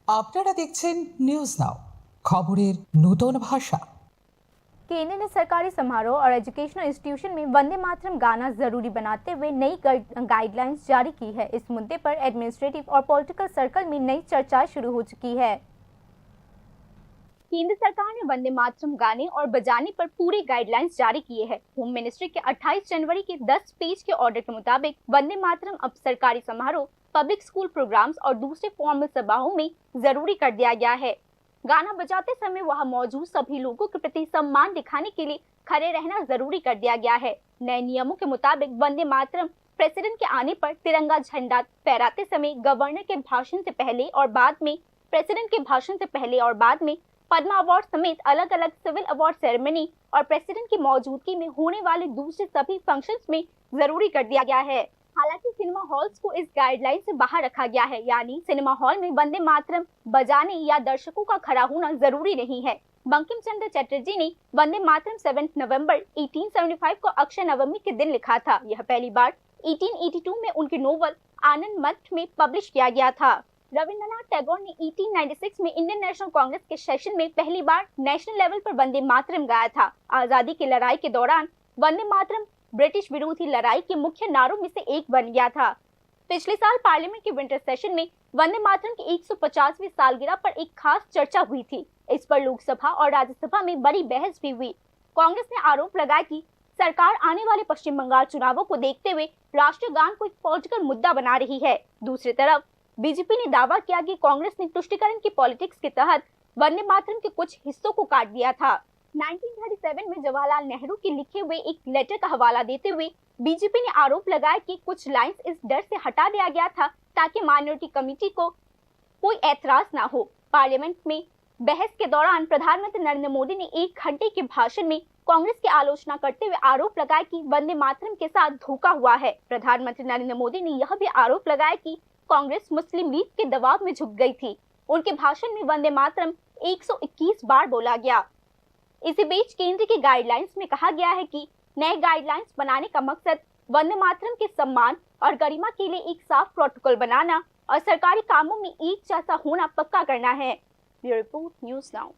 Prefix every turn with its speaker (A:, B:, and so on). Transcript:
A: আপনারা দেখছেন news now, খবরের নতুন ভাষা।
B: केंद्र ने सरकारी समारोह और एजुकेशनल इंस्टीट्यूशन में वंदे मातरम गाना जरूरी बनाते हुए नई गाइडलाइंस जारी की है। इस मुद्दे पर एडमिनिस्ट्रेटिव और पॉलिटिकल सर्कल में नई चर्चा शुरू हो चुकी है। केंद्र सरकार ने वंदे मातरम गाने और बजाने पर पूरी गाइडलाइंस जारी किए हैं। होम मिनिस्ट्री के 28 जनवरी के 10 पेज के ऑर्डर के मुताबिक वंदे मातरम अब सरकारी समारोह, पब्लिक स्कूल प्रोग्राम्स और दूसरे फॉर्मल सभाओं में जरूरी कर दिया गया है। गाना बजाते समय वहां मौजूद सभी लोगों के प्रति सम्मान दिखाने के लिए खड़े रहना जरूरी कर दिया गया है। नए नियमों के मुताबिक वंदे मातरम प्रेसिडेंट के आने पर तिरंगा झंडा फहराते समय, गवर्नर के भाषण से पहले और बाद में, प्रेसिडेंट के भाषण से पहले और बाद में, पद्मा अवार्ड समेत अलग अलग सिविल अवार्ड सेरेमनी और प्रेसिडेंट की मौजूदगी में होने वाले दूसरे सभी फंक्शंस में जरूरी कर दिया गया है। हालांकि सिनेमा हॉल्स को इस गाइडलाइन से बाहर रखा गया है, यानी सिनेमा हॉल में वंदे मातरम बजाने या दर्शकों का खड़ा होना जरूरी नहीं है। बंकिम चंद्र चटर्जी ने वंदे मातरम 7 नवंबर 1875 को अक्षय नवमी के दिन लिखा था। यह पहली बार 1882 में उनके नोवेल आनंद मठ में पब्लिश किया गया था। रविंद्रनाथ टैगोर ने 1896 में इंडियन नेशनल कांग्रेस के सेशन में पहली बार नेशनल लेवल पर वंदे मातरम गाया था। आजादी की लड़ाई के दौरान वंदे मातरम ब्रिटिश विरोधी लड़ाई के मुख्य नारों में से एक बन गया था। पिछले साल पार्लियामेंट के विंटर सेशन में वंदे मातरम की 150वीं सालगिरह पर एक खास चर्चा हुई थी। इस पर लोकसभा और राज्यसभा में बड़ी बहस भी हुई। कांग्रेस ने आरोप लगाया कि सरकार आने वाले पश्चिम बंगाल चुनावों को देखते हुए राष्ट्रीय गान को एक पॉलिटिकल मुद्दा बना रही है। दूसरी तरफ बीजेपी ने दावा किया कि कांग्रेस ने तुष्टीकरण की पॉलिटिक्स के तहत वंदे मातरम के कुछ हिस्सों को काट दिया था। 1937 में जवाहरलाल नेहरू के लिखे हुए एक लेटर का हवाला देते हुए बीजेपी ने आरोप लगाया कि कुछ लाइंस इस डर से हटा दिया गया था ताकि माइनॉरिटी कमेटी को कोई ऐतराज ना हो। पार्लियामेंट में बहस के दौरान प्रधानमंत्री नरेंद्र मोदी ने 1 घंटे के भाषण में कांग्रेस की आलोचना करते हुए आरोप लगाया कि वंदे मातरम के साथ धोखा हुआ है। प्रधानमंत्री नरेंद्र मोदी ने यह भी आरोप लगाया कि कांग्रेस मुस्लिम लीग के दबाव में झुक गई थी। उनके भाषण में वंदे मातरम 121 बार बोला गया। इसी बीच केंद्र की गाइडलाइंस में कहा गया है कि नए गाइडलाइंस बनाने का मकसद वंदे मातरम के सम्मान और गरिमा के लिए एक साफ प्रोटोकॉल बनाना और सरकारी कामों में एक जैसा होना पक्का करना है। Bureau report, news now.